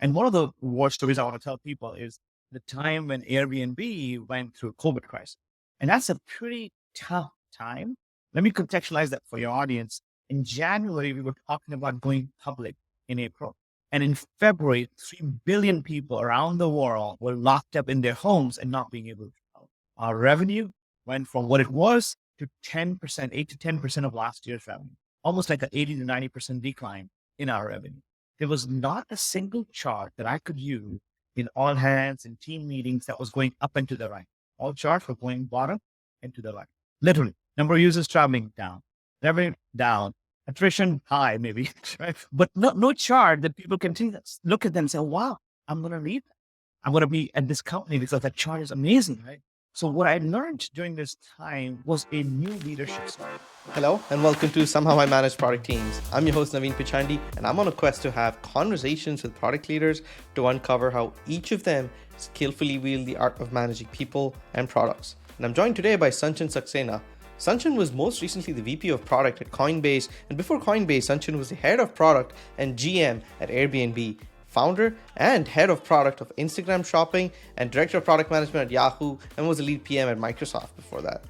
And one of the war stories I want to tell people is the time when Airbnb went through COVID crisis. And that's a pretty tough time. Let me contextualize that for your audience. In January, we were talking about going public in April. And in February, 3 billion people around the world were locked up in their homes and not being able to travel. Our revenue went from what it was to 10%, 8 to 10% of last year's revenue, almost like an 80 to 90% decline in our revenue. There was not a single chart that I could use in all hands and team meetings that was going up and to the right. All charts were going bottom and to the right. Literally, number of users traveling down, revenue down, attrition high, maybe, right? But no chart that people can look at them and say, wow, I'm going to leave. I'm going to be at this company because that chart is amazing, right? So what I learned during this time was a new leadership style. Hello and welcome to Somehow I Manage Product Teams. I'm your host Naveen Pichandi, and I'm on a quest to have conversations with product leaders to uncover how each of them skillfully wield the art of managing people and products. And I'm joined today by Sanchan Saxena. Sanchan was most recently the VP of Product at Coinbase, and before Coinbase, Sanchan was the Head of Product and GM at Airbnb, founder and head of product of Instagram Shopping, and director of product management at Yahoo, and was the lead PM at Microsoft before that.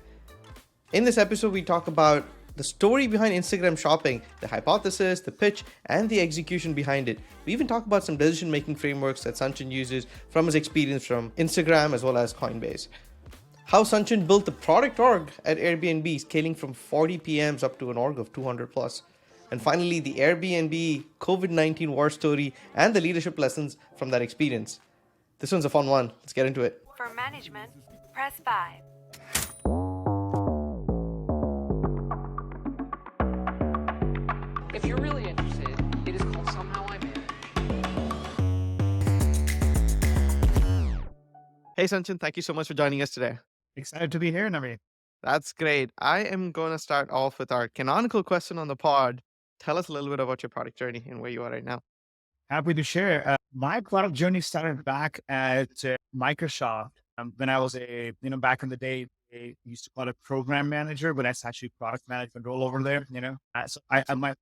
In this episode, we talk about the story behind Instagram Shopping, the hypothesis, the pitch, and the execution behind it. We even talk about some decision-making frameworks that Sanchan uses from his experience from Instagram as well as Coinbase. How Sanchan built the product org at Airbnb, scaling from 40 PMs up to an org of 200 plus. And finally, the Airbnb COVID-19 war story and the leadership lessons from that experience. This one's a fun one. Let's get into it. For management, press 5. If you're really interested, it is called Somehow I Manage. Hey Sanchan, thank you so much for joining us today. Excited to be here, Naveen. That's great. I am going to start off with our canonical question on the pod. Tell us a little bit about your product journey and where you are right now. Happy to share. My product journey started back at Microsoft when I was back in the day, they used to call it program manager, but that's actually product management role over there, So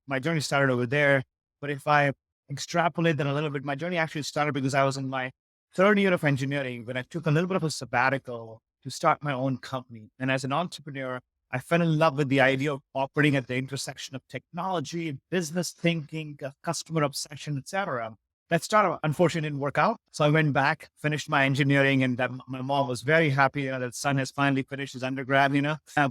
my journey started over there. But if I extrapolate that a little bit, my journey actually started because I was in my third year of engineering when I took a little bit of a sabbatical to start my own company. And as an entrepreneur, I fell in love with the idea of operating at the intersection of technology, business thinking, customer obsession, etc. That startup, unfortunately, didn't work out. So I went back, finished my engineering, and my mom was very happy, that son has finally finished his undergrad,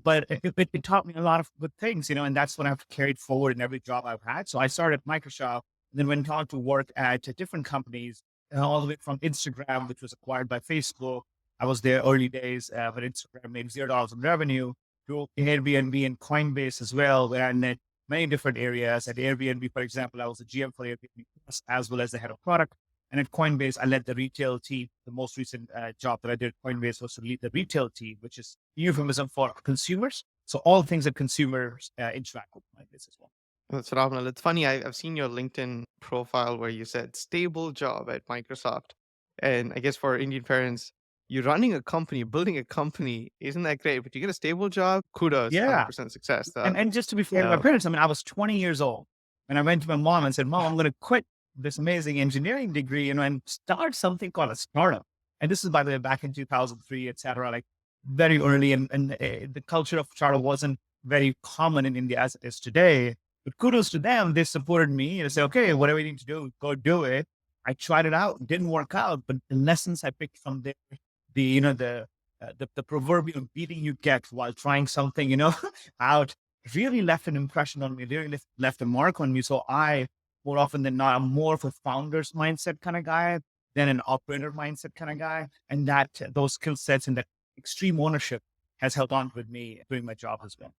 But it taught me a lot of good things, and that's what I've carried forward in every job I've had. So I started at Microsoft, and then went on to work at different companies, all the way from Instagram, which was acquired by Facebook. I was there early days, but Instagram made $0 in revenue. To Airbnb and Coinbase as well, where I led many different areas. At Airbnb, for example, I was a GM for Airbnb Plus, as well as the head of product. And at Coinbase, I led the retail team. The most recent job that I did at Coinbase was to lead the retail team, which is euphemism for consumers. So all things that consumers interact with Coinbase as well. That's phenomenal. It's funny. I've seen your LinkedIn profile where you said stable job at Microsoft. And I guess for Indian parents, you're running a company, building a company, isn't that great? But you get a stable job, kudos, Yeah. 100% success. And just to be fair to my parents, I was 20 years old and I went to my mom and said, Mom, I'm going to quit this amazing engineering degree, and start something called a startup. And this is, by the way, back in 2003, et cetera, like very early. And the culture of startup wasn't very common in India as it is today. But kudos to them. They supported me and said, okay, whatever you need to do, go do it. I tried it out. Didn't work out. But the lessons I picked from there, the proverbial beating you get while trying something, out really left an impression on me, really left a mark on me. So I, more often than not, I'm more of a founder's mindset kind of guy than an operator mindset kind of guy. And those skill sets and that extreme ownership has held on with me doing my job as well.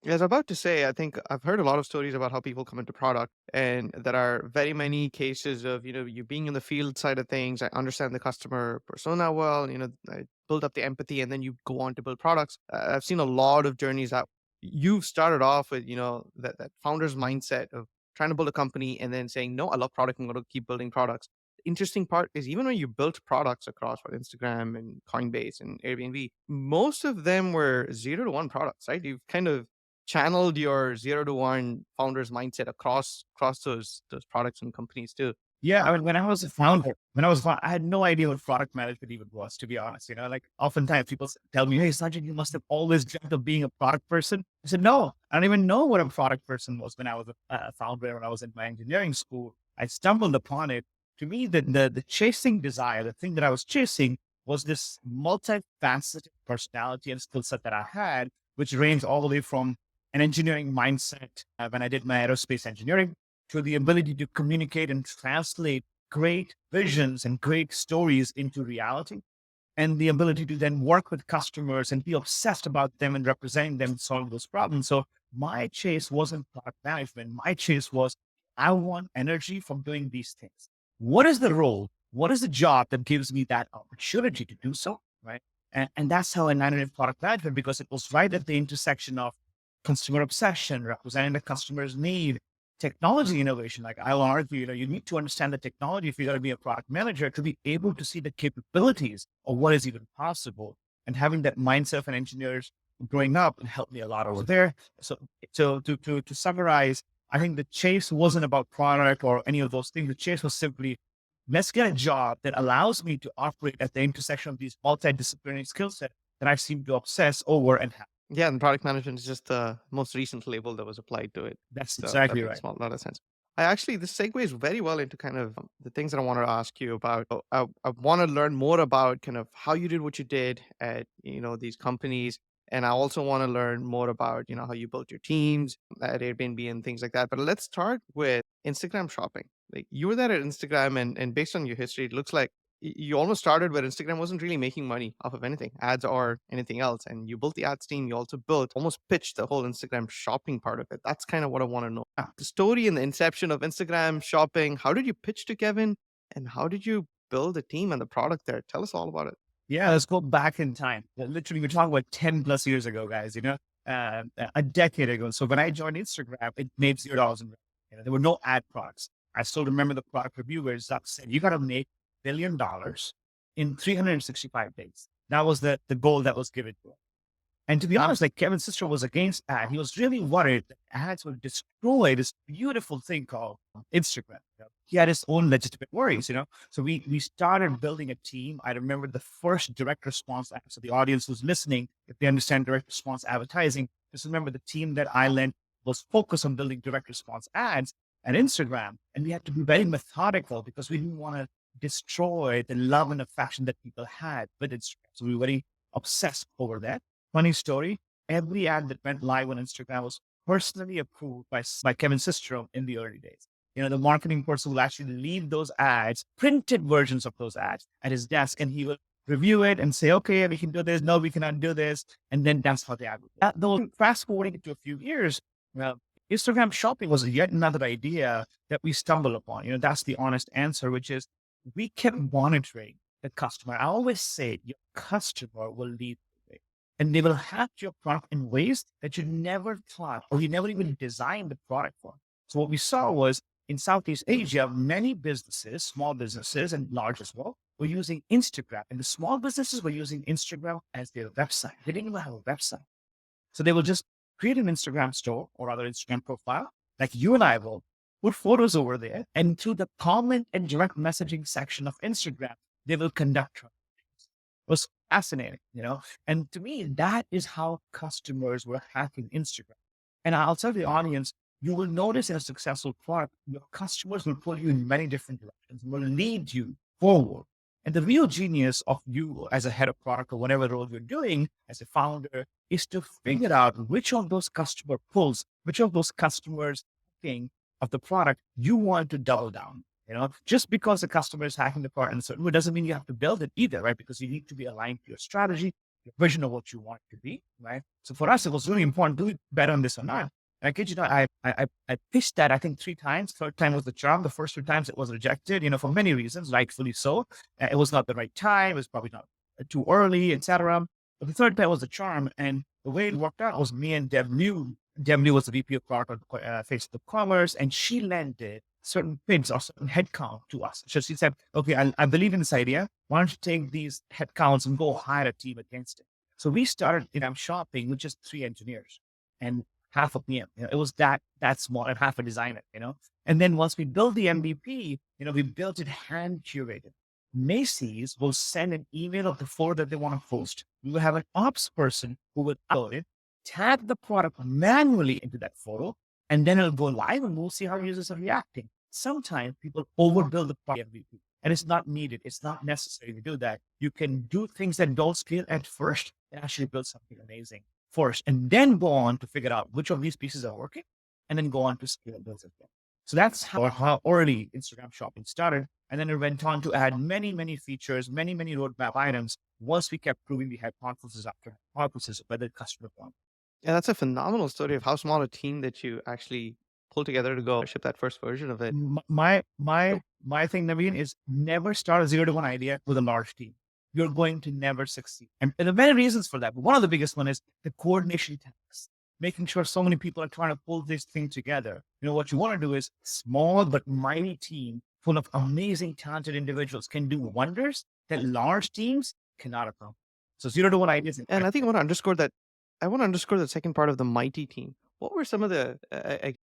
Yeah, I was about to say, I think I've heard a lot of stories about how people come into product, and there are very many cases of, you being in the field side of things. I understand the customer persona well, I build up the empathy, and then you go on to build products. I've seen a lot of journeys that you've started off with, that founder's mindset of trying to build a company and then saying, no, I love product. I'm going to keep building products. Interesting part is even when you built products across Instagram and Coinbase and Airbnb, most of them were 0 to 1 products, right? You've kind of channeled your 0 to 1 founders mindset across those products and companies too. Yeah, I mean, when I was a founder, I had no idea what product management even was, to be honest. Like oftentimes people tell me, "Hey, Sanchan, you must have always dreamt of being a product person." I said, "No, I don't even know what a product person was when I was a founder, when I was in my engineering school. I stumbled upon it. To me, the chasing desire, the thing that I was chasing was this multifaceted personality and skill set that I had, which ranged all the way from an engineering mindset when I did my aerospace engineering to the ability to communicate and translate great visions and great stories into reality, and the ability to then work with customers and be obsessed about them and representing them and solving those problems. So my chase wasn't product management. My chase was, I want energy from doing these things. What is the role? What is the job that gives me that opportunity to do so? Right. And that's how I landed in product management, because it was right at the intersection of consumer obsession, representing the customer's need, technology innovation. Like I'll argue, you need to understand the technology if you're going to be a product manager to be able to see the capabilities of what is even possible. And having that mindset of an engineers growing up helped me a lot over there. So to summarize, I think the chase wasn't about product or any of those things. The chase was simply, let's get a job that allows me to operate at the intersection of these multidisciplinary skill sets that I seem to obsess over and have. Yeah, and product management is just the most recent label that was applied to it. That's So that exactly makes right. a lot of sense. This segues very well into kind of the things that I wanted to ask you about. I want to learn more about kind of how you did what you did at, these companies. And I also want to learn more about, how you built your teams at Airbnb and things like that. But let's start with Instagram shopping. Like you were there at Instagram, and based on your history, it looks like you almost started where Instagram wasn't really making money off of anything, ads or anything else. And you built the ads team. You also almost pitched the whole Instagram shopping part of it. That's kind of what I want to know. The story and the inception of Instagram shopping. How did you pitch to Kevin? And how did you build a team and the product there? Tell us all about it. Yeah, let's go back in time. Literally, we're talking about 10 plus years ago, guys, a decade ago. So when I joined Instagram, it made $0 in revenue. There were no ad products. I still remember the product reviewers that said, you got to make $1 billion in 365 days. That was the goal that was given to us. And to be honest, like Kevin's sister was against ad. He was really worried that ads would destroy this beautiful thing called Instagram. He had his own legitimate worries. So we started building a team. I remember the first direct response ad. So the audience who's listening, if they understand direct response advertising, just remember the team that I led was focused on building direct response ads at Instagram. And we had to be very methodical because we didn't want to destroy the love and affection that people had with Instagram. So we were very obsessed over that. Funny story, every ad that went live on Instagram was personally approved by Kevin Systrom in the early days. The marketing person will actually leave those ads, printed versions of those ads at his desk, and he will review it and say, okay, we can do this. No, we cannot do this. And then that's how the ad would go. Though fast forwarding it to a few years, well, Instagram shopping was yet another idea that we stumbled upon. That's the honest answer, which is we kept monitoring the customer. I always say your customer will lead the way, and they will have your product in ways that you never thought or you never even designed the product for. So what we saw was in Southeast Asia, many businesses, small businesses and large as well, were using Instagram. And the small businesses were using Instagram as their website. They didn't even have a website. So they will just create an Instagram store or other Instagram profile, like you and I will, put photos over there, and through the comment and direct messaging section of Instagram, they will conduct transactions. It was fascinating. And to me, that is how customers were hacking Instagram. And I'll tell the audience, you will notice in a successful product, your customers will pull you in many different directions, will lead you forward. And the real genius of you as a head of product or whatever role you're doing as a founder is to figure out which of those customer pulls, which of those customers thinking of the product you want to double down. Just because the customer is hacking the product in a certain way doesn't mean you have to build it either, right? Because you need to be aligned to your strategy, your vision of what you want it to be, right? So for us, it was really important. Do we bet on this or not? I kid you not, I pitched that I think 3 times. Third time was the charm. The first 2 times it was rejected, for many reasons, rightfully so. It was not the right time. It was probably not too early, etc. But the third time was the charm. And the way it worked out was me and Deb New. Deb New was the VP of product on Facebook Commerce, and she landed certain bids or certain headcount to us. So she said, okay, I believe in this idea. Why don't you take these headcounts and go hire a team against it? So we started shopping with just 3 engineers. And half a PM. It was that small and half a designer, And then once we built the MVP, we built it hand curated. Macy's will send an email of the photo that they want to post. We will have an ops person who will upload it, tag the product manually into that photo, and then it'll go live and we'll see how users are reacting. Sometimes people overbuild the product MVP and it's not needed. It's not necessary to do that. You can do things that don't scale at first and actually build something amazing first, and then go on to figure out which of these pieces are working and then go on to scale those again. So that's how early Instagram shopping started. And then it went on to add many, many features, many, many roadmap items once we kept proving the hypothesis after hypothesis whether customer want. Yeah, that's a phenomenal story of how small a team that you actually pull together to go ship that first version of it. My thing, Naveen, is never start a 0 to 1 idea with a large team. You're going to never succeed. And there are many reasons for that. But one of the biggest one is the coordination tasks. Making sure so many people are trying to pull this thing together. What you want to do is small but mighty team full of amazing, talented individuals can do wonders that large teams cannot accomplish. So 0 to 1 ideas. And I think I want to underscore that. I want to underscore the second part of the mighty team. What were some of the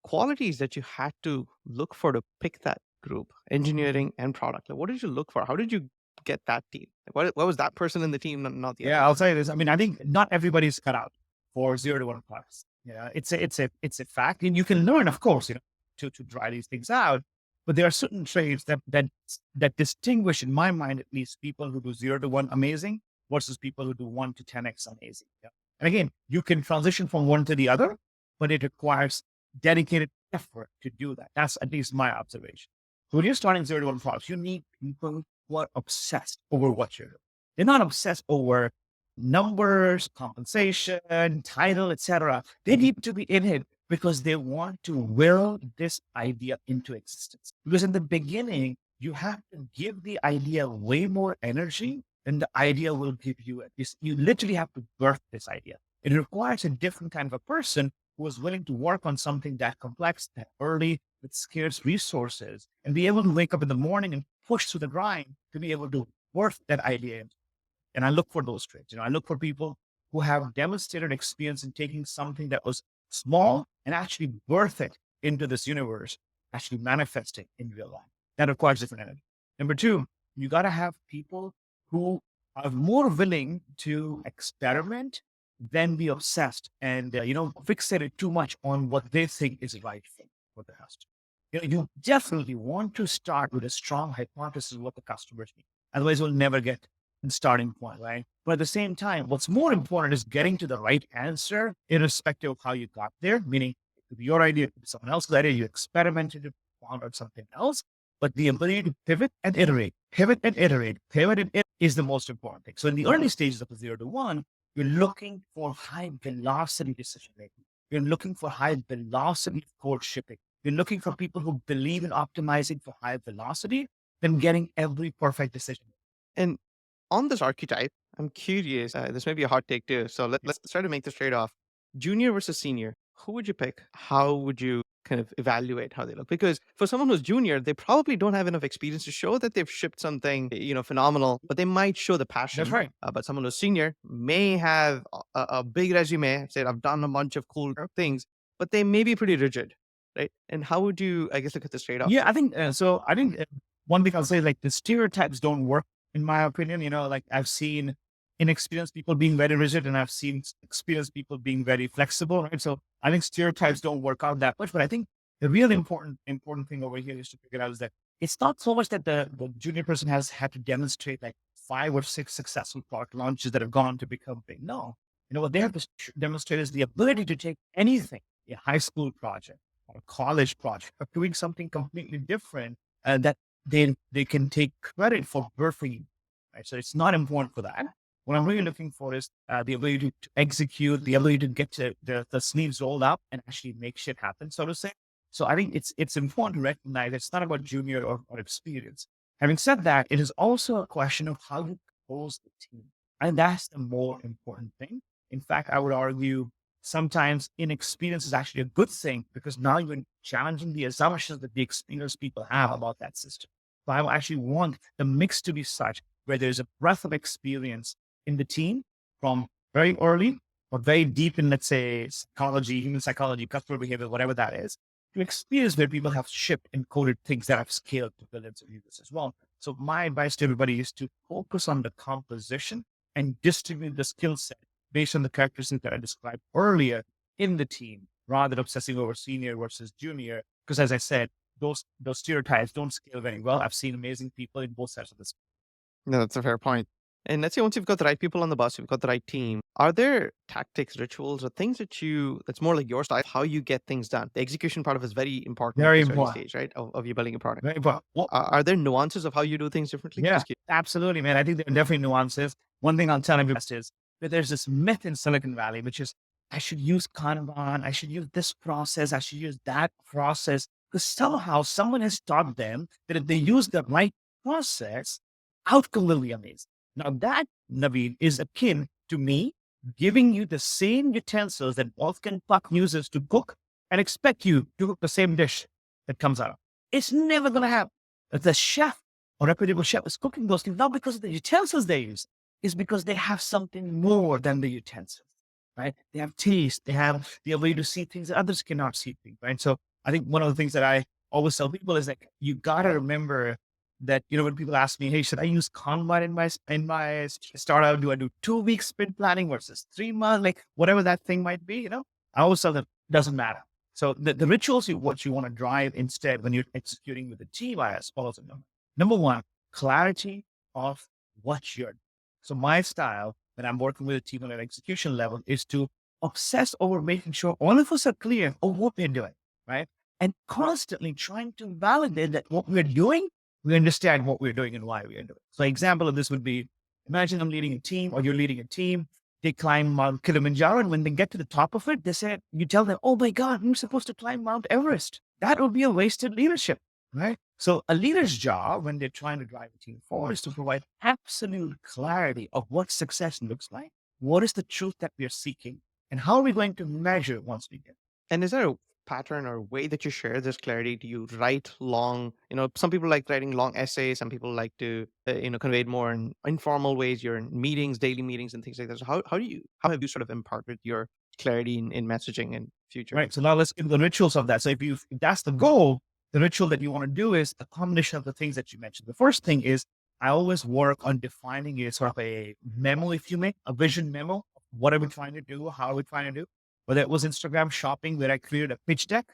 qualities that you had to look for to pick that group, engineering and product? Like, what did you look for? How did you get that team? Like, what was that person in the team, not the other? Yeah, I'll tell you this. I mean, I think not everybody's cut out for 0 to 1 products. It's a fact, and you can learn, of course, to try these things out. But there are certain traits that distinguish, in my mind at least, people who do 0 to 1 amazing versus people who do 1 to 10x amazing. Yeah. And again, you can transition from one to the other, but it requires dedicated effort to do that. That's at least my observation. So when you're starting 0 to 1 products, you need people who are obsessed over what you're doing. They're not obsessed over numbers, compensation, title, etc. They need to be in it because they want to will this idea into existence. Because in the beginning, you have to give the idea way more energy than the idea will give you. You literally have to birth this idea. It requires a different kind of a person who is willing to work on something that complex, that early, with scarce resources, and be able to wake up in the morning and push through the grind to be able to birth that idea. And I look for those traits. I look for people who have demonstrated experience in taking something that was small and actually birth it into this universe, actually manifest it in real life. That requires different energy. Number two, you got to have people who are more willing to experiment than be obsessed and, fixated too much on what they think is the right thing for the customer. You definitely want to start with a strong hypothesis of what the customers need. Otherwise, we'll never get the starting point, right? But at the same time, what's more important is getting to the right answer, irrespective of how you got there, meaning it could be your idea, it could be someone else's idea, you experimented, found out something else, but the ability to pivot and iterate is the most important thing. So in the early stages of the 0 to 1, you're looking for high velocity decision making. You're looking for high velocity code shipping. You're looking for people who believe in optimizing for high velocity than getting every perfect decision. And on this archetype, I'm curious, this may be a hot take too. So let's try to make this trade-off. Junior versus senior, who would you pick? How would you kind of evaluate how they look? Because for someone who's junior, they probably don't have enough experience to show that they've shipped something, phenomenal, but they might show the passion. That's right. But someone who's senior may have a big resume, said, I've done a bunch of cool things, but they may be pretty rigid, right? And how would you, I guess, look at this trade-off? Yeah, I think, one thing I'll say, like the stereotypes don't work, in my opinion. Like I've seen inexperienced people being very rigid and I've seen experienced people being very flexible, right? So I think stereotypes don't work out that much, but I think the real important thing over here is to figure out is that it's not so much that the junior person has had to demonstrate like 5 or 6 successful product launches that have gone to become big. No, what they have to demonstrate is the ability to take anything, a high school project or a college project, or doing something completely different, that they can take credit for birthing, right? So it's not important for that. What I'm really looking for is the ability to execute, the ability to get to the sleeves rolled up and actually make shit happen, so to say. So I think it's important to recognize that it's not about junior or experience. Having said that, it is also a question of how you compose the team. And that's the more important thing. In fact, I would argue sometimes inexperience is actually a good thing because now you're challenging the assumptions that the experienced people have about that system. So I actually want the mix to be such where there's a breadth of experience in the team from very early, or very deep in, let's say, psychology, human psychology, customer behavior, whatever that is, to experience where people have shipped and coded things that have scaled to billions of users as well. So my advice to everybody is to focus on the composition and distribute the skill set based on the characteristics that I described earlier in the team, rather than obsessing over senior versus junior. Because as I said, those stereotypes don't scale very well. I've seen amazing people in both sides of this. No, that's a fair point. And let's say once you've got the right people on the bus, you've got the right team, are there tactics, rituals, or things that's more like your style, how you get things done? The execution part of it is very important at Very this early important. stage, right? Of you building a product. Very important. Well, Are there nuances of how you do things differently? yeah, Just curious. absolutely, man. I think there are definitely nuances. One thing I'll tell everybody is that there's this myth in Silicon Valley, which is I should use Kanban, I should use this process, I should use that process. Because somehow someone has taught them that if they use the right process, outcome will be amazing. Now that, Naveen, is akin to me giving you the same utensils that Wolfgang Puck uses to cook and expect you to cook the same dish that comes out. It's never going to happen. If the chef or reputable chef is cooking those things, not because of the utensils they use, it's because they have something more than the utensils, right? They have taste, they have the ability to see things that others cannot see things, right? So I think one of the things that I always tell people is like, you got to remember that, when people ask me, hey, should I use Kanban in my startup? Do I do 2 week sprint planning versus 3 months? Like whatever that thing might be, I always tell them it doesn't matter. So the rituals, what you want to drive instead when you're executing with the team are as follows. Number one, clarity of what you're doing. So my style when I'm working with a team on an execution level is to obsess over making sure all of us are clear of what we're doing, right? And constantly trying to validate that what we're doing, we understand what we're doing and why we are doing. So example of this would be, imagine I'm leading a team or you're leading a team. They climb Mount Kilimanjaro, and when they get to the top of it, you tell them, oh my God, you're supposed to climb Mount Everest. That would be a wasted leadership, right? So a leader's job when they're trying to drive a team forward is to provide absolute clarity of what success looks like. What is the truth that we are seeking? And how are we going to measure it once we get it? And is there a pattern or way that you share this clarity? Do you write long, some people like writing long essays, some people like to, convey it more in informal ways. You're in meetings, daily meetings and things like that. So how have you sort of imparted your clarity in messaging in future? Right. So now let's get the rituals of that. So if that's the goal, the ritual that you want to do is a combination of the things that you mentioned. The first thing is I always work on defining a sort of a memo, if you may, a vision memo. What are we trying to do? How are we trying to do? Whether it was Instagram shopping where I created a pitch deck.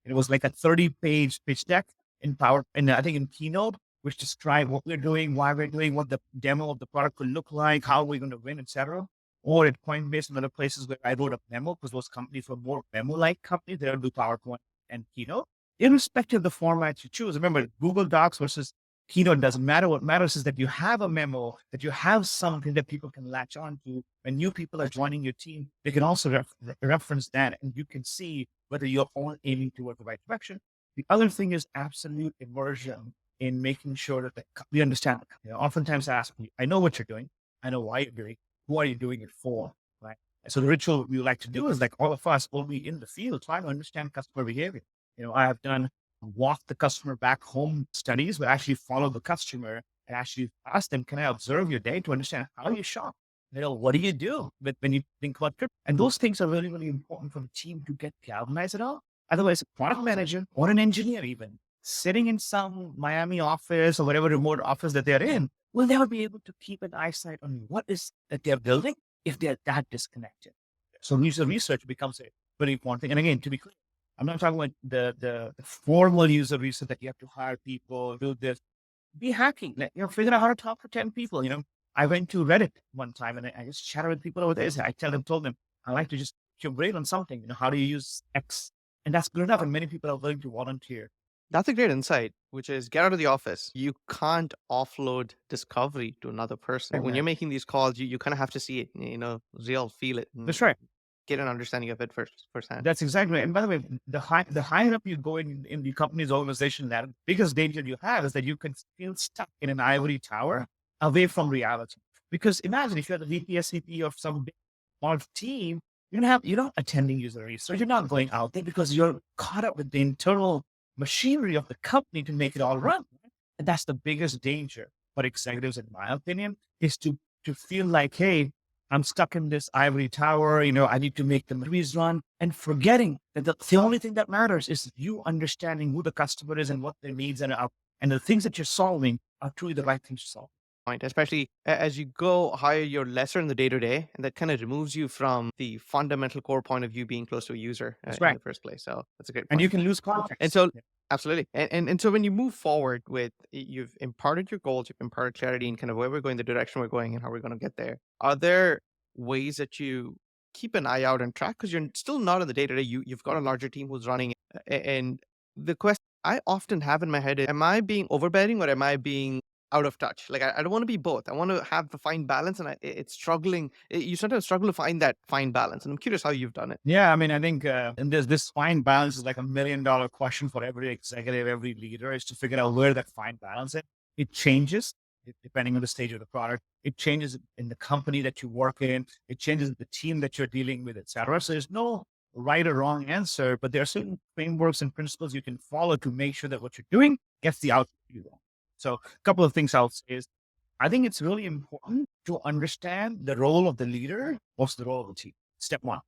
It was like a 30-page pitch deck I think in Keynote, which described what we're doing, why we're doing, what the demo of the product could look like, how we're going to win, etc. Or at Coinbase and other places where I wrote a memo because those companies were more memo-like companies. They don't do PowerPoint and Keynote. Irrespective of the format you choose. Remember, Google Docs versus Keynote doesn't matter. What matters is that you have a memo, that you have something that people can latch on to. When new people are joining your team, they can also reference that and you can see whether you're all aiming toward the right direction. The other thing is absolute immersion in making sure that we understand. Oftentimes I ask, I know what you're doing. I know why you're doing it. Who are you doing it for? Right. So the ritual we like to do is like all of us will be in the field trying to understand customer behavior. I have done walk the customer back home studies where I actually follow the customer and actually ask them, can I observe your day to understand how you shop? What do you do when you think about trip? And those things are really, really important for the team to get galvanized at all. Otherwise, a product manager or an engineer even sitting in some Miami office or whatever remote office that they're in will never be able to keep an eyesight on what is that they're building if they're that disconnected. So user research becomes a very important thing. And again, to be clear, I'm not talking about the formal user research that you have to hire people, do this. Be hacking. Figure out how to talk to 10 people. I went to Reddit one time and I just chatted with people over there. I told them, I like to just pick your brain on something. How do you use X? And that's good enough. And many people are willing to volunteer. That's a great insight, which is get out of the office. You can't offload discovery to another person. Okay. When you're making these calls, you kind of have to see it, real, feel it. That's right. Get an understanding of it firsthand. That's exactly right. And by the way, the higher up you go in the company's organization, that biggest danger you have is that you can feel stuck in an ivory tower away from reality. Because imagine if you're the VP, SVP of some big large team, you're not attending user research. You're not going out there because you're caught up with the internal machinery of the company to make it all run. And that's the biggest danger for executives, in my opinion, is to feel like, hey, I'm stuck in this ivory tower. I need to make the movies run, and forgetting that the only thing that matters is you understanding who the customer is and what their needs are, and the things that you're solving are truly the right things to solve. Point, especially as you go higher, you're lesser in the day to day, and that kind of removes you from the fundamental core point of you being close to a user That's in right. the first place. So that's a great And point. you can lose context. And so, Yeah. absolutely. And so when you move forward with, you've imparted your goals, you've imparted clarity in kind of where we're going, the direction we're going, and how we're going to get there. Are there ways that you keep an eye out and track? Because you're still not in the day to day. You've got a larger team who's running, and the question I often have in my head is, am I being overbearing or am I being out of touch? Like I don't want to be both. I want to have the fine balance, and it's struggling. You sometimes struggle to find that fine balance, and I'm curious how you've done it. Yeah, I mean, I think and there's this fine balance is like $1 million question for every executive, every leader is to figure out where that fine balance is. It changes depending on the stage of the product. It changes in the company that you work in. It changes in the team that you're dealing with, et cetera. So there's no right or wrong answer, but there are certain frameworks and principles you can follow to make sure that what you're doing gets the output you want. So a couple of things I'll say is, I think it's really important to understand the role of the leader. What's the role of the team? Step one,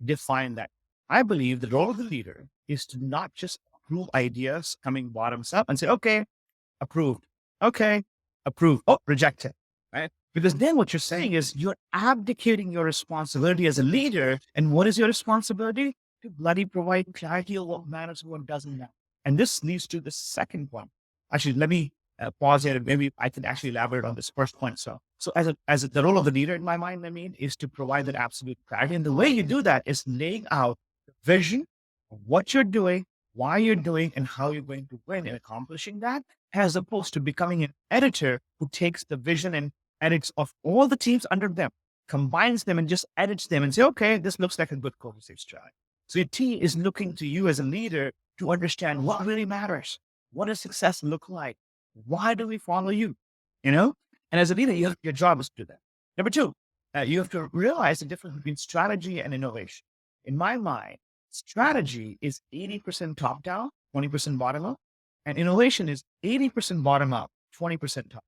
define that. I believe the role of the leader is to not just approve ideas coming bottoms up and say, okay, approved. Okay, approved. Oh, rejected. Right? Because then what you're saying is you're abdicating your responsibility as a leader. And what is your responsibility? To bloody provide clarity of what matters and what doesn't matter. And this leads to the second point. Actually, let me pause here and maybe I can actually elaborate on this first point. So the role of the leader in my mind, is to provide that absolute clarity. And the way you do that is laying out the vision of what you're doing, why you're doing, and how you're going to win in accomplishing that, as opposed to becoming an editor who takes the vision and edits of all the teams under them, combines them and just edits them and say, okay, this looks like a good cohesive strategy. So your team is looking to you as a leader to understand what really matters. What does success look like? Why do we follow you? And as a leader, your job is to do that. Number two, you have to realize the difference between strategy and innovation. In my mind, strategy is 80% top down, 20% bottom up, and innovation is 80% bottom up, 20% top down.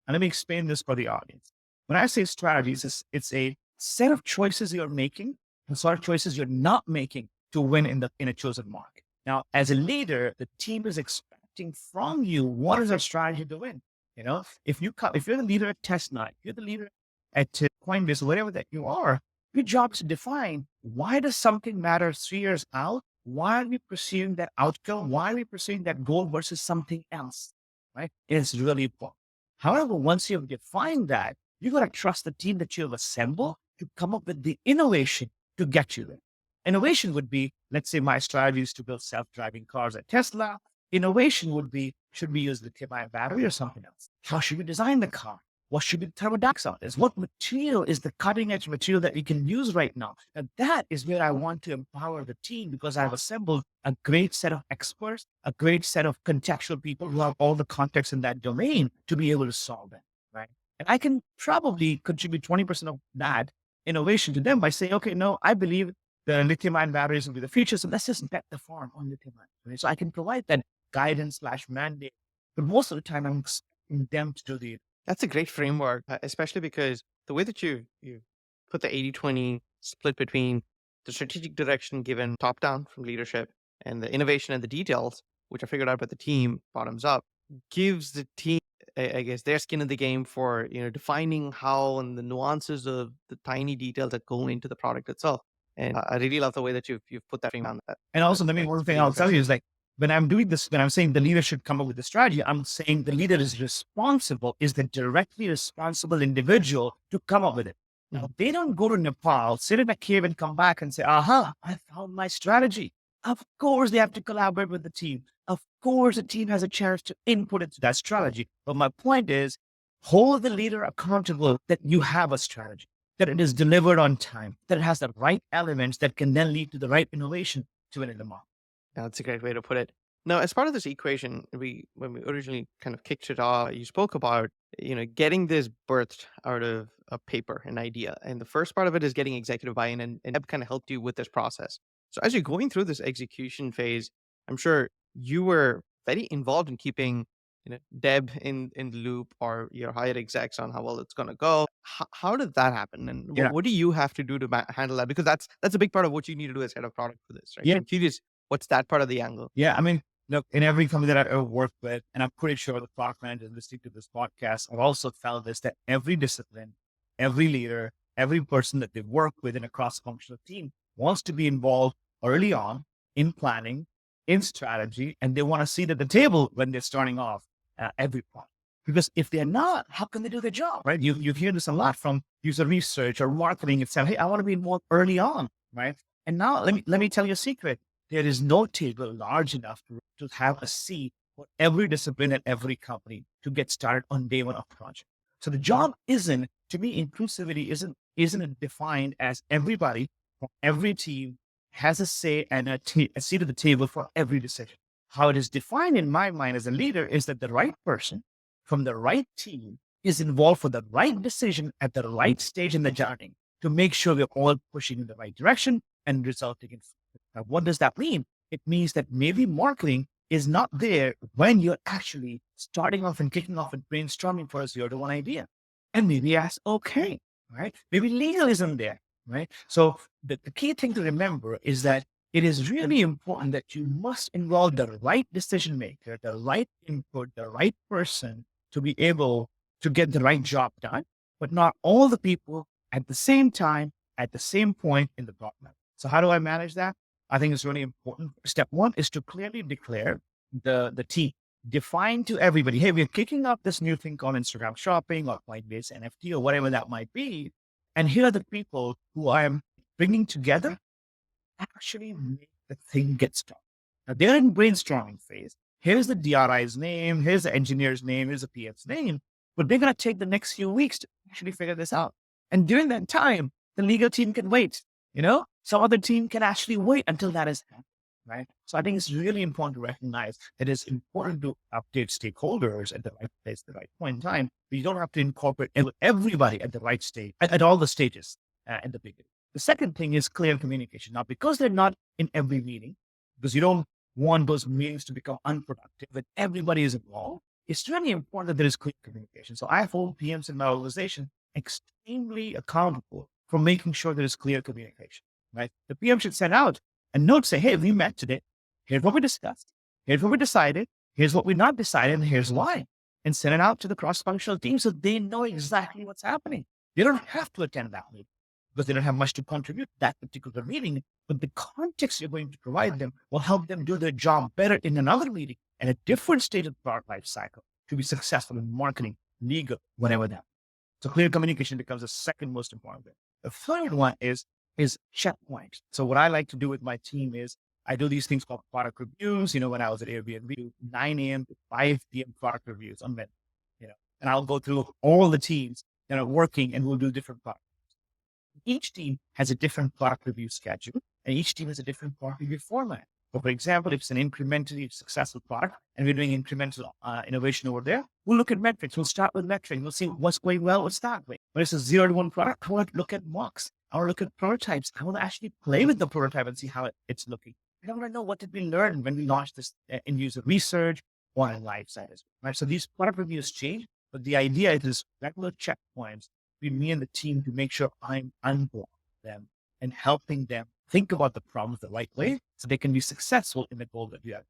And let me explain this for the audience. When I say strategies, it's a set of choices you're making and sort of choices you're not making to win in a chosen market. Now, as a leader, the team is expecting from you, what is our strategy to win? If you're the leader at Tesla, if you're the leader at Coinbase, whatever that you are, your job is to define, why does something matter 3 years out? Why are we pursuing that outcome? Why are we pursuing that goal versus something else? Right? It's really important. However, once you have defined that, you got to trust the team that you have assembled to come up with the innovation to get you there. Innovation would be, let's say my strategy is to build self-driving cars at Tesla. Innovation would be, should we use lithium-ion battery or something else? How should we design the car? What should be the thermodynamics is? What material is the cutting edge material that we can use right now? And that is where I want to empower the team, because I've assembled a great set of experts, a great set of contextual people who have all the context in that domain to be able to solve it, right? And I can probably contribute 20% of that innovation to them by saying, okay, no, I believe the lithium-ion batteries will be the future, so let's just bet the farm on lithium-ion. Right? So I can provide that guidance / mandate, but most of the time I'm expecting them to do the. That's a great framework, especially because the way that you put the 80-20 split between the strategic direction given top down from leadership and the innovation and the details, which are figured out by the team bottoms up, gives the team, I guess, their skin in the game for defining how and the nuances of the tiny details that go into the product itself. And I really love the way that you've put that frame down. And also, let me one thing I'll tell you is, like, when I'm doing this, when I'm saying the leader should come up with the strategy, I'm saying the leader is the directly responsible individual to come up with it. Now, they don't go to Nepal, sit in a cave and come back and say, aha, I found my strategy. Of course, they have to collaborate with the team. Of course, the team has a chance to input into that strategy. But my point is, hold the leader accountable that you have a strategy, that it is delivered on time, that it has the right elements that can then lead to the right innovation to win in the market. Yeah, that's a great way to put it. Now, as part of this equation, when we originally kind of kicked it off, you spoke about getting this birthed out of a paper, an idea, and the first part of it is getting executive buy-in, and that kind of helped you with this process. So as you're going through this execution phase, I'm sure you were very involved in keeping Deb in the loop or your higher execs on how well it's going to go. How did that happen, and Yeah. what do you have to do to handle that? Because that's a big part of what you need to do as head of product for this, right? Yeah. So I'm curious, what's that part of the angle? Yeah. I mean, look, in every company that I've ever worked with, and I'm pretty sure the product managers listening to this podcast, I've also felt this, that every discipline, every leader, every person that they work with in a cross-functional team wants to be involved early on in planning, in strategy, and they want to sit at the table when they're starting off every point. Because if they're not, how can they do their job, right? You hear this a lot from user research or marketing. It's saying, hey, I want to be involved early on, right? And now let me tell you a secret. There is no table large enough to have a seat for every discipline at every company to get started on day one of the project. So the job isn't, to me, inclusivity isn't defined as everybody from every team has a say and a seat at the table for every decision. How it is defined in my mind as a leader is that the right person from the right team is involved for the right decision at the right stage in the journey to make sure we're all pushing in the right direction and resulting in. Now, what does that mean? It means that maybe marketing is not there when you're actually starting off and kicking off and brainstorming for a 0 to 1 idea. And maybe that's okay, right? Maybe legal isn't there, right? So the key thing to remember is that it is really important that you must involve the right decision maker, the right input, the right person to be able to get the right job done, but not all the people at the same time, at the same point in the problem. So how do I manage that? I think it's really important. Step one is to clearly declare the team. Define to everybody, hey, we're kicking up this new thing called Instagram shopping or Coinbase NFT or whatever that might be. And here are the people who I am bringing together actually make the thing get started. Now they're in brainstorming phase. Here's the DRI's name, here's the engineer's name, here's the PF's name, but they're going to take the next few weeks to actually figure this out. And during that time, the legal team can wait, some other team can actually wait until that is happening, right? So I think it's really important to recognize that it's important to update stakeholders at the right place, at the right point in time, but you don't have to incorporate everybody at the right stage, at all the stages at the beginning. The second thing is clear communication. Now, because they're not in every meeting, because you don't want those meetings to become unproductive and everybody is involved, it's really important that there is clear communication. So I hold PMs in my organization extremely accountable for making sure there is clear communication, right? The PM should send out a note, say, hey, we met today. Here's what we discussed. Here's what we decided. Here's what we not decided. And here's why. And send it out to the cross-functional team so they know exactly what's happening. They don't have to attend that meeting because they don't have much to contribute to that particular meeting. But the context you're going to provide them will help them do their job better in another meeting at a different stage of the product life cycle to be successful in marketing, legal, whatever that. So clear communication becomes the second most important thing. The third one is checkpoints. So what I like to do with my team is I do these things called product reviews. When I was at Airbnb, 9 a.m. to 5 p.m. product reviews on Wednesday, and I'll go through all the teams that are working and we'll do different products. Each team has a different product review schedule and each team has a different product review format. So for example, if it's an incrementally successful product and we're doing incremental innovation over there, we'll look at metrics. We'll start with metrics. We'll see what's going well, what's not going. When it's a 0 to 1 product, I want to look at mocks. I want to look at prototypes. I want to actually play with the prototype and see how it's looking. I want to know what did we learn when we launched this in user research or in live sciences, right? So these product reviews change, but the idea is regular checkpoints between me and the team to make sure I'm unblocking them and helping them think about the problems the right way so they can be successful in the goal that we have.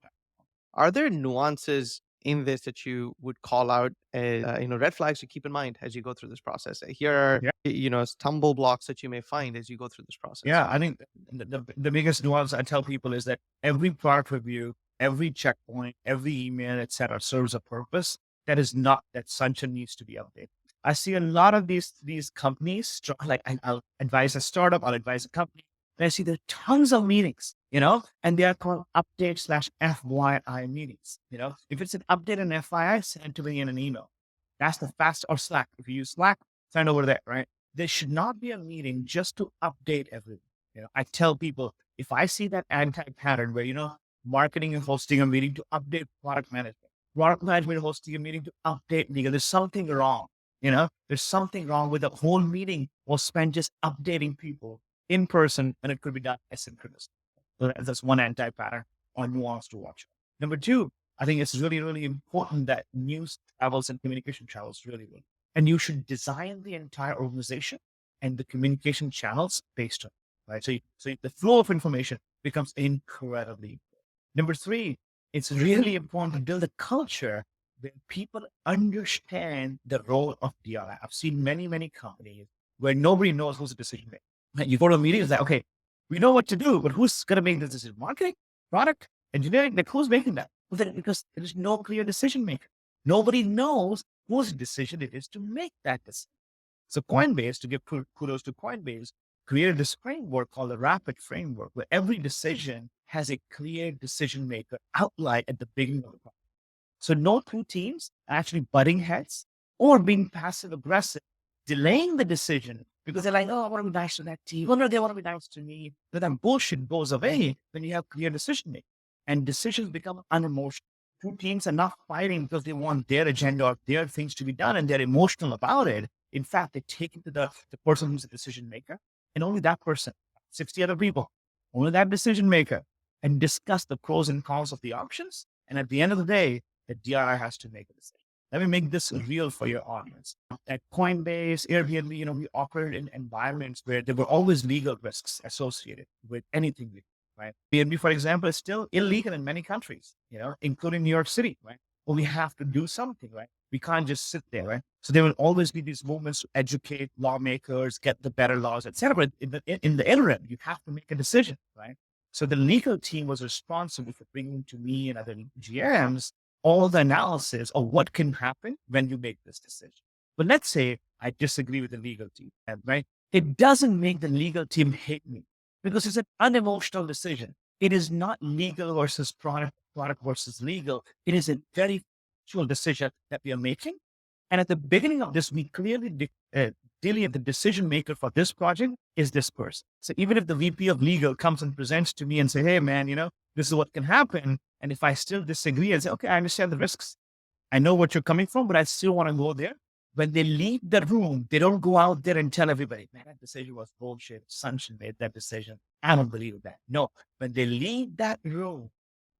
Are there nuances in this that you would call out as red flags to keep in mind as you go through this process? Here are stumble blocks that you may find as you go through this process. Yeah, I think the biggest nuance I tell people is that every product review, every checkpoint, every email, etc., serves a purpose. That is not that Sanchan needs to be updated. I see a lot of these companies, like I'll advise a startup, I'll advise a company, and I see there are tons of meetings, and they are called update/FYI meetings. If it's an update and FYI, send it to me in an email. That's the fast, or Slack. If you use Slack, send over there, right? There should not be a meeting just to update everything. I tell people, if I see that anti-pattern where, marketing is hosting a meeting to update product management hosting a meeting to update legal, there's something wrong. There's something wrong with the whole meeting was spent just updating people in person when it could be done asynchronous. So that's one anti-pattern or nuance to watch. Number two, I think it's really, really important that news travels and communication travels really well. And you should design the entire organization and the communication channels based on it, right? The flow of information becomes incredibly important. Number three, it's really important to build a culture where people understand the role of DRI. I've seen many, many companies where nobody knows who's the decision maker. Right? You go to a meeting, it's like, okay, we know what to do, but who's going to make this decision? Marketing, product, engineering, like who's making that? Well, then, because there's no clear decision maker. Nobody knows whose decision it is to make that decision. So Coinbase, to give kudos to Coinbase, created this framework called the rapid framework, where every decision has a clear decision maker outlined at the beginning of the process. So no two teams are actually butting heads or being passive aggressive, delaying the decision because they're like, oh, I want to be nice to that team. Oh, no, they want to be nice to me. But that bullshit goes away when you have clear decision making and decisions become unemotional. Two teams are not fighting because they want their agenda or their things to be done and they're emotional about it. In fact, they take it to the person who's a decision maker and only that person, 60 other people, only that decision maker, and discuss the pros and cons of the options. And at the end of the day, the DRI has to make a decision. Let me make this real for your audience. At Coinbase, Airbnb, we operate in environments where there were always legal risks associated with anything legal, right? Airbnb, for example, is still illegal in many countries, including New York City, right? Well, we have to do something, right? We can't just sit there, right? So there will always be these movements to educate lawmakers, get the better laws, etc. But in the interim, you have to make a decision, right? So the legal team was responsible for bringing to me and other GMs all the analysis of what can happen when you make this decision. But let's say I disagree with the legal team, right? It doesn't make the legal team hate me because it's an unemotional decision. It is not legal versus product versus legal. It is a very factual decision that we are making. And at the beginning of this, we clearly delineate the decision maker for this project is this person. So even if the VP of legal comes and presents to me and say, hey, man, this is what can happen. And if I still disagree, I say, okay, I understand the risks. I know what you're coming from, but I still want to go there. When they leave the room, they don't go out there and tell everybody, man, that decision was bullshit. Sanchan made that decision. I don't believe that. No, when they leave that room,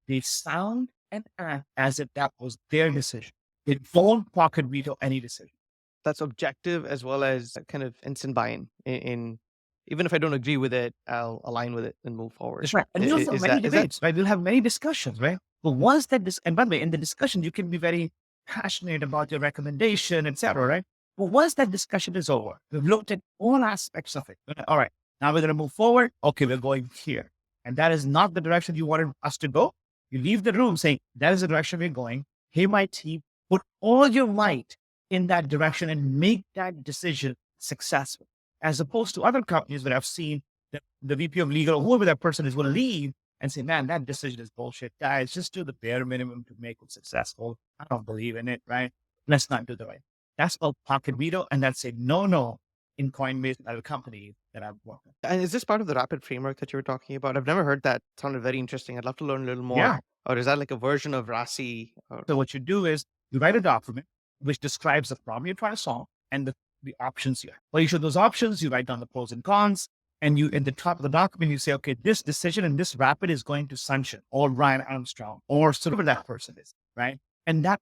they sound and act as if that was their decision. They don't pocket veto any decision. That's objective as well as kind of instant buy-in. In even if I don't agree with it, I'll align with it and move forward. That's right. And you'll have many debates, right? We'll have many discussions, right? But once that, and by the way, in the discussion, you can be very passionate about your recommendation, etc., right? But once that discussion is over, we've looked at all aspects of it. All right, now we're going to move forward. Okay, we're going here. And that is not the direction you wanted us to go. You leave the room saying, that is the direction we're going. Hey, my team, put all your might in that direction and make that decision successful. As opposed to other companies that I've seen that the VP of legal or whoever that person is will leave and say, man, that decision is bullshit. Guys, just do the bare minimum to make it successful. I don't believe in it, right? Let's not do the right. That's called pocket veto. And that's a no in Coinbase and other companies that I've worked with. And is this part of the rapid framework that you were talking about? I've never heard that. It sounded very interesting. I'd love to learn a little more. Yeah. Or is that like a version of RASI? So what you do is you write a document which describes the problem you're trying to solve and the options here. Well, you show those options, you write down the pros and cons, and you, at the top of the document, you say, okay, this decision and this rapid is going to Sanchan or Ryan Armstrong or whoever that person is, right? And that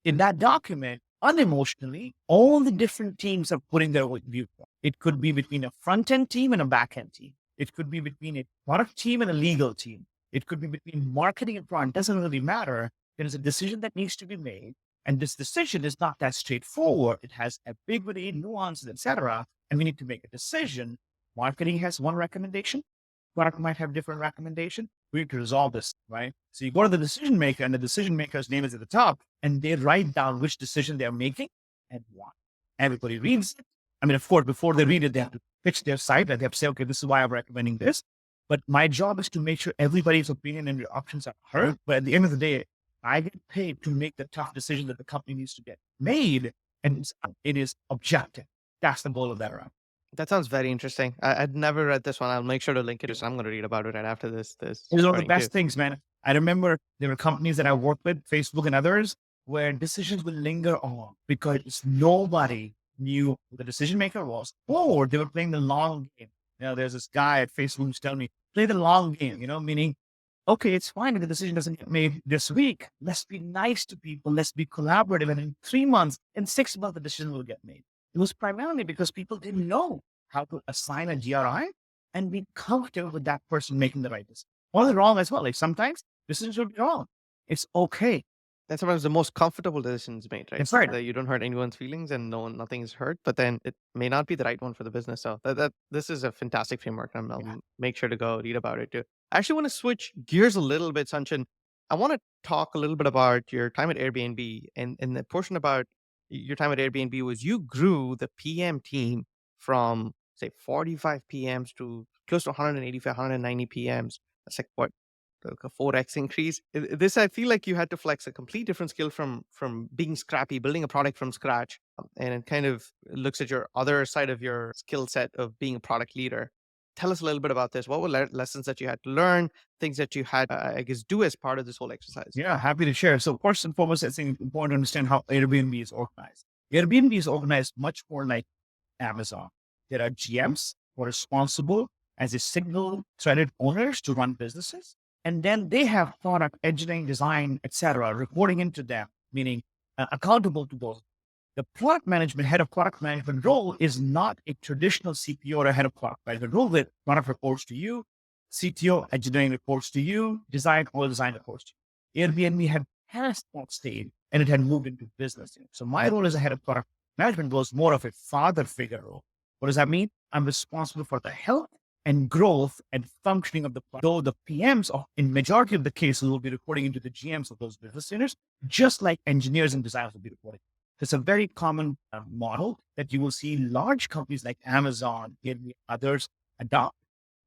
in that document, unemotionally, all the different teams are putting their viewpoint. It could be between a front-end team and a back-end team. It could be between a product team and a legal team. It could be between marketing and product. It doesn't really matter. There's a decision that needs to be made. And this decision is not that straightforward. It has ambiguity, nuances, etc. And we need to make a decision. Marketing has one recommendation. Product might have different recommendation. We need to resolve this, right? So you go to the decision maker and the decision maker's name is at the top and they write down which decision they're making and why. Everybody reads it. I mean, of course, before they read it, they have to pitch their site and they have to say, okay, this is why I'm recommending this. But my job is to make sure everybody's opinion and options are heard. But at the end of the day, I get paid to make the tough decision that the company needs to get made. And it is objective. That's the goal of that round. That sounds very interesting. I'd never read this one. I'll make sure to link it. So I'm going to read about it right after this. It's one of the best things, man. I remember there were companies that I worked with, Facebook and others, where decisions would linger on because nobody knew who the decision maker was, or they were playing the long game. There's this guy at Facebook who's telling me, play the long game, meaning okay, it's fine if the decision doesn't get made this week. Let's be nice to people. Let's be collaborative. And in 3 months, in 6 months, the decision will get made. It was primarily because people didn't know how to assign a GRI and be comfortable with that person making the right decision. Or wrong as well. Like sometimes decisions will be wrong. It's okay. And sometimes the most comfortable decisions made, right? That's right. That you don't hurt anyone's feelings and nothing is hurt, but then it may not be the right one for the business. So this is a fantastic framework, and I'll make sure to go read about it too. I actually want to switch gears a little bit, Sanchan. I want to talk a little bit about your time at Airbnb, and the portion about your time at Airbnb was you grew the PM team from say 45 PMs to close to 185, 190 PMs. That's like what, like a 4x increase. This, I feel like you had to flex a complete different skill from being scrappy, building a product from scratch, and it kind of looks at your other side of your skill set of being a product leader. Tell us a little bit about this. What were lessons that you had to learn, things that you had, I guess, do as part of this whole exercise? Yeah, happy to share. So first and foremost, I think it's important to understand how Airbnb is organized. Airbnb is organized much more like Amazon. There are GMs who are responsible as a single threaded owners to run businesses. And then they have product engineering, design, etc., reporting into them, meaning accountable to those. The product management, head of product management role is not a traditional CPO or a head of product management role where product reports to you, CTO engineering reports to you, design reports to you. Airbnb had passed that stage and it had moved into business. So my role as a head of product management was more of a father figure role. What does that mean? I'm responsible for the health and growth and functioning of the product. Though the PMs, in majority of the cases, will be reporting into the GMs of those business units, just like engineers and designers will be reporting. It's a very common model that you will see large companies like Amazon and others adopt.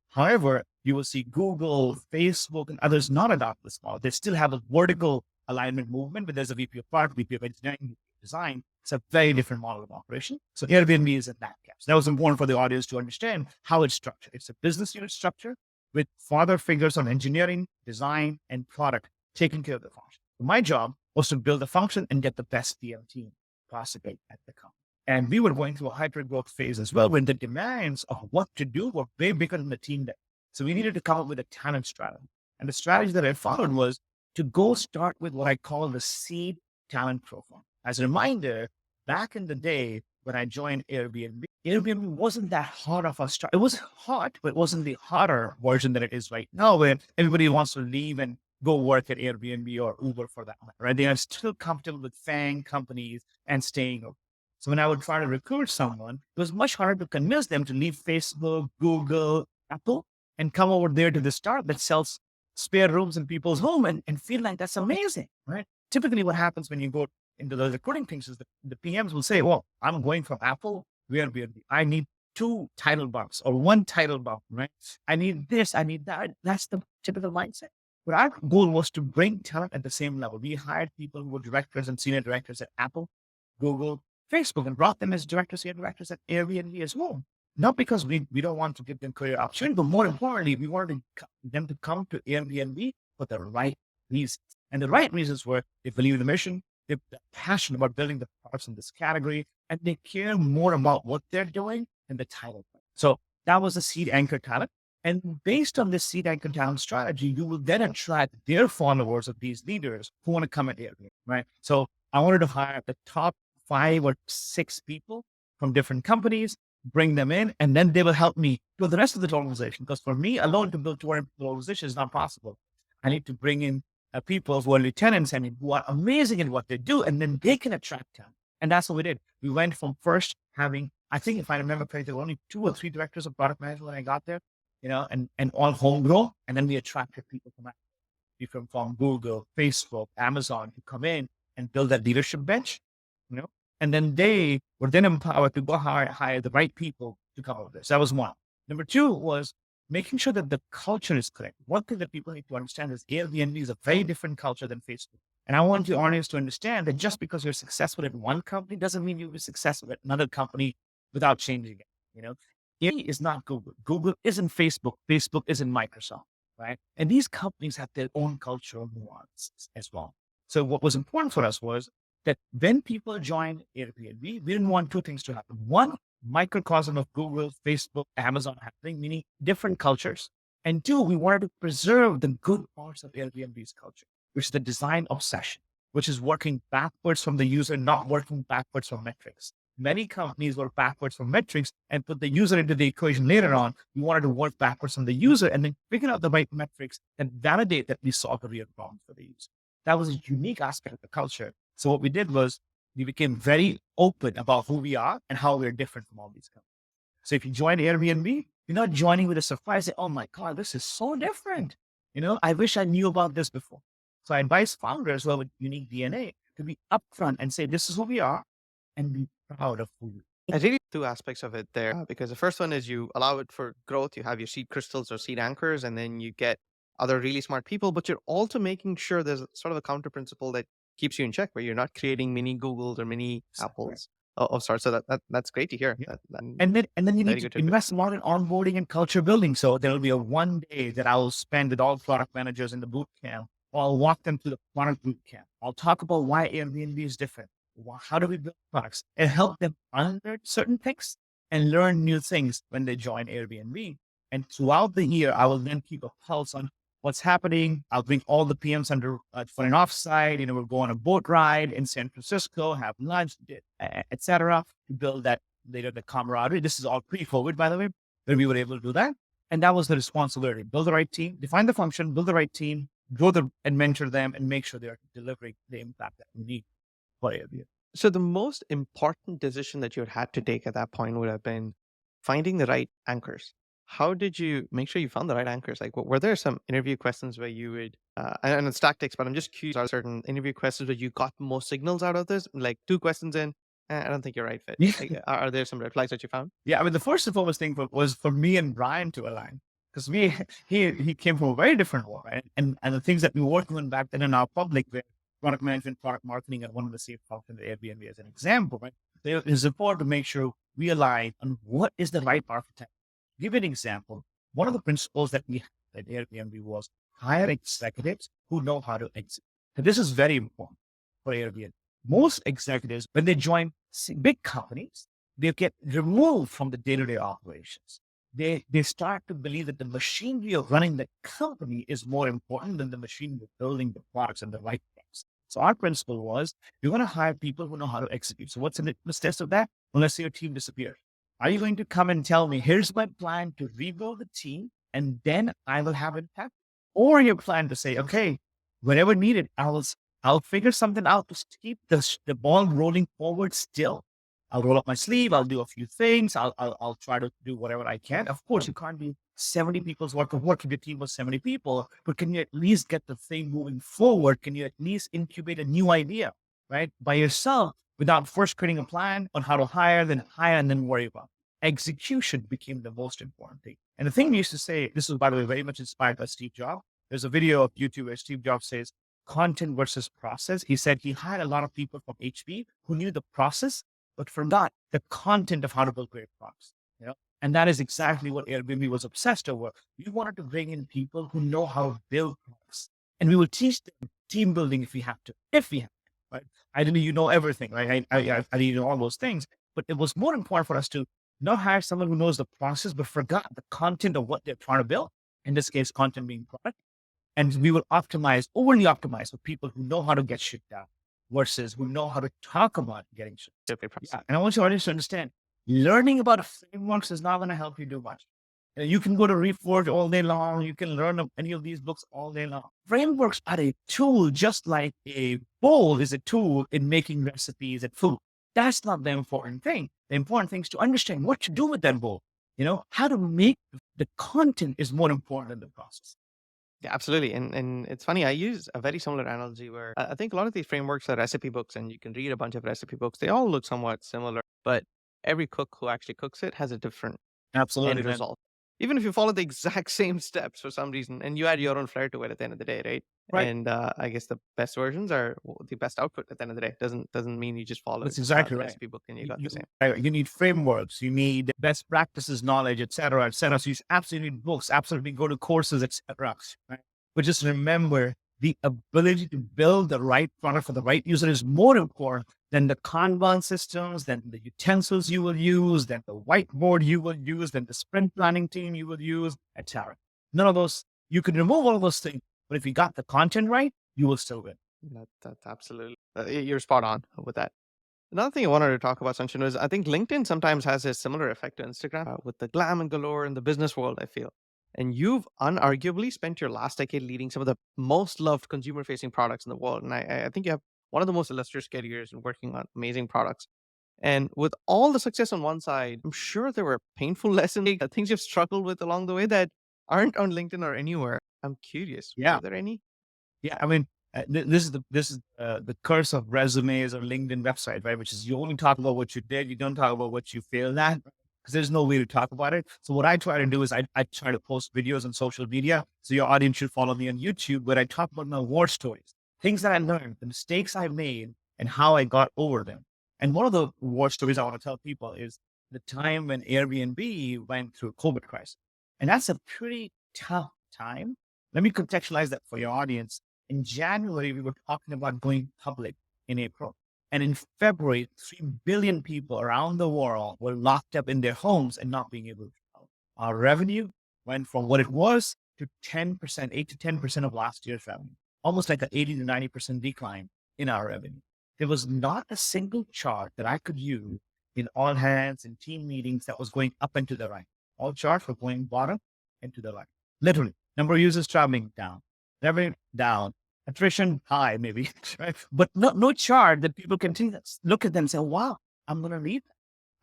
However, you will see Google, Facebook, and others not adopt this model. They still have a vertical alignment movement, but there's a VP of product, VP of engineering, VP of design. It's a very different model of operation. So Airbnb is in that cap. So that was important for the audience to understand how it's structured. It's a business unit structure with father figures on engineering, design, and product taking care of the function. So my job was to build a function and get the best PM team possible at the company. And we were going through a hyper growth phase as well, when the demands of what to do were way bigger than the team did. So we needed to come up with a talent strategy. And the strategy that I followed was to go start with what I call the seed talent profile. As a reminder, back in the day when I joined Airbnb, Airbnb wasn't that hot of a start. It was hot, but it wasn't the hotter version that it is right now, where everybody wants to leave and go work at Airbnb or Uber for that matter, right? They are still comfortable with FANG companies and staying over. So when I would try to recruit someone, it was much harder to convince them to leave Facebook, Google, Apple, and come over there to the startup that sells spare rooms in people's home and feel like that's amazing, right? Typically what happens when you go into those recruiting things is that the PMs will say, well, I'm going from Apple to Airbnb. I need 2 title bumps or 1 title bump, right? I need this, I need that. That's the typical mindset. But our goal was to bring talent at the same level. We hired people who were directors and senior directors at Apple, Google, Facebook, and brought them as directors, senior directors at Airbnb as well. Not because we don't want to give them career opportunity, but more importantly, we wanted them to come to Airbnb for the right reasons. And the right reasons were they believe in the mission, they're passionate about building the products in this category, and they care more about what they're doing than the title. So that was the seed anchor talent. And based on this seed anchor talent strategy, you will then attract their followers of these leaders who want to come at Airbnb, right? So I wanted to hire the top 5 or 6 people from different companies, bring them in, and then they will help me build the rest of the organization. Because for me alone to build 200 people organization is not possible. I need to bring in people who are lieutenants and who are amazing at what they do, and then they can attract talent. And that's what we did. We went from first having, I think if I remember correctly, there were only 2 or 3 directors of product management when I got there, and all homegrown. And then we attracted people from Google, Facebook, Amazon to come in and build that leadership bench, and then they were then empowered to go hire the right people to come over this. That was one. Number 2 was making sure that the culture is correct. One thing that people need to understand is Airbnb is a very different culture than Facebook. And I want the audience to understand that just because you're successful at one company doesn't mean you'll be successful at another company without changing it. Airbnb is not Google. Google isn't Facebook. Facebook isn't Microsoft, right? And these companies have their own cultural nuances as well. So what was important for us was that when people joined Airbnb, we didn't want 2 things to happen. One, microcosm of Google, Facebook, Amazon happening, meaning different cultures, And two, we wanted to preserve the good parts of Airbnb's culture, which is the design obsession, which is working backwards from the user, not working backwards from metrics. Many companies work backwards from metrics and put the user into the equation later on. We wanted to work backwards from the user and then figure out the right metrics and validate that we solve the real problem for the user. That was a unique aspect of the culture. So what we did was we became very open about who we are and how we're different from all these companies. So if you join Airbnb, you're not joining with a surprise. Say, oh my God, this is so different. I wish I knew about this before. So I advise founders who have a unique DNA to be upfront and say, this is who we are and be proud of who we are. I really two aspects of it there because the first one is you allow it for growth. You have your seed crystals or seed anchors, and then you get other really smart people, but you're also making sure there's sort of a counter principle that keeps you in check where you're not creating mini Googles or mini Apples of sorts. So that's great to hear. Yeah. And then you very need good to tidbit. invest a lot in onboarding and culture building. So there will be a one day that I will spend with all product managers in the boot camp. Or I'll walk them through the product boot camp. I'll talk about why Airbnb is different. How do we build products and help them unlearn certain things and learn new things when they join Airbnb. And throughout the year, I will then keep a pulse on what's happening. I'll bring all the PMs under for an offsite. We'll go on a boat ride in San Francisco, have lunch, etc. to build that later the camaraderie. This is all pre-COVID, by the way, but we were able to do that. And that was the responsibility. Build the right team, define the function, build the right team, grow them and mentor them and make sure they are delivering the impact that we need for Airbnb. So the most important decision that you had to take at that point would have been finding the right anchors. How did you make sure you found the right anchors? Like, were there some interview questions where you would, and it's tactics, but I'm just curious, are certain interview questions where you got most signals out of this? Like 2 questions in, I don't think you're right fit. Yeah. Like, are there some red flags that you found? Yeah, I mean, the first and foremost thing was for me and Brian to align because he came from a very different world, right? And the things that we were working on back then in our public, where product management, product marketing, and one of the same functions in Airbnb as an example, right? It is important to make sure we align on what is the right architect. Give you an example. One of the principles that we had at Airbnb was hire executives who know how to execute. And this is very important for Airbnb. Most executives, when they join big companies, they get removed from the day-to-day operations. They start to believe that the machinery of running the company is more important than the machinery of building the products and the right things. So our principle was, you're going to hire people who know how to execute. So what's in the test of that? Well, let's say your team disappears. Are you going to come and tell me, here's my plan to rebuild the team, and then I will have impact? Or your plan to say, okay, whenever needed, I'll figure something out to keep the ball rolling forward still. I'll roll up my sleeve. I'll do a few things. I'll try to do whatever I can. Of course, you can't be 70 people's worth of work if your team was 70 people, but can you at least get the thing moving forward? Can you at least incubate a new idea, right? By yourself without first creating a plan on how to hire, then worry about it. Execution became the most important thing. And the thing we used to say, this was, by the way, very much inspired by Steve Jobs. There's a video of YouTube where Steve Jobs says, content versus process. He said he hired a lot of people from HP who knew the process, but forgot the content of how to build great products. And that is exactly what Airbnb was obsessed over. We wanted to bring in people who know how to build products, and we will teach them team building if we have to, right? I didn't, everything, right? I didn't know all those things, but it was more important for us to not hire someone who knows the process, but forgot the content of what they're trying to build. In this case, content being product. And we will overly optimize for people who know how to get shit done versus who know how to talk about getting shit. Yeah. And I want your audience to understand, learning about frameworks is not going to help you do much. You can go to Reforge all day long. You can learn any of these books all day long. Frameworks are a tool, just like a bowl is a tool in making recipes and food. That's not the important thing. The important thing is to understand what to do with that bowl. How to make the content is more important than the process. Yeah, absolutely. And it's funny, I use a very similar analogy where I think a lot of these frameworks are recipe books, and you can read a bunch of recipe books. They all look somewhat similar, but every cook who actually cooks it has a different end result. Even if you follow the exact same steps for some reason, and you add your own flair to it at the end of the day, right? Right. And I guess the best versions are the best output at the end of the day. Doesn't mean you just follow That's exactly the right. recipe book and you got the same. You need frameworks, you need best practices, knowledge, et cetera, et cetera. So you absolutely need books, absolutely go to courses, et cetera. Right? But just remember, the ability to build the right product for the right user is more important than the Kanban systems, than the utensils you will use, than the whiteboard you will use, than the sprint planning team you will use, etc. None of those, you can remove all of those things, but if you got the content right, you will still win. That's absolutely, you're spot on with that. Another thing I wanted to talk about, Sanchan, is I think LinkedIn sometimes has a similar effect to Instagram with the glam and galore in the business world, I feel. And you've unarguably spent your last decade leading some of the most loved consumer facing products in the world. And I think you have one of the most illustrious careers in working on amazing products. And with all the success on one side, I'm sure there were painful lessons, things you've struggled with along the way that aren't on LinkedIn or anywhere. I'm curious, Yeah. were there any? Yeah, I mean, this is the curse of resumes or LinkedIn website, right? Which is you only talk about what you did, you don't talk about what you failed at, because there's no way to talk about it. So what I try to do is I try to post videos on social media, so your audience should follow me on YouTube, where I talk about my war stories, things that I learned, the mistakes I made, and how I got over them. And one of the war stories I want to tell people is the time when Airbnb went through a COVID crisis, and that's a pretty tough time. Let me contextualize that for your audience. In January, we were talking about going public in April. And in February, 3 billion people around the world were locked up in their homes and not being able to travel. Our revenue went from what it was to 10%, 8 to 10% of last year's revenue, almost like an 80 to 90% decline in our revenue. There was not a single chart that I could use in all hands and team meetings that was going up and to the right. All charts were going bottom and to the right. Literally, number of users traveling down, revenue down, attrition high, maybe, right? But no chart that people can look at them and say, wow, I'm going to leave.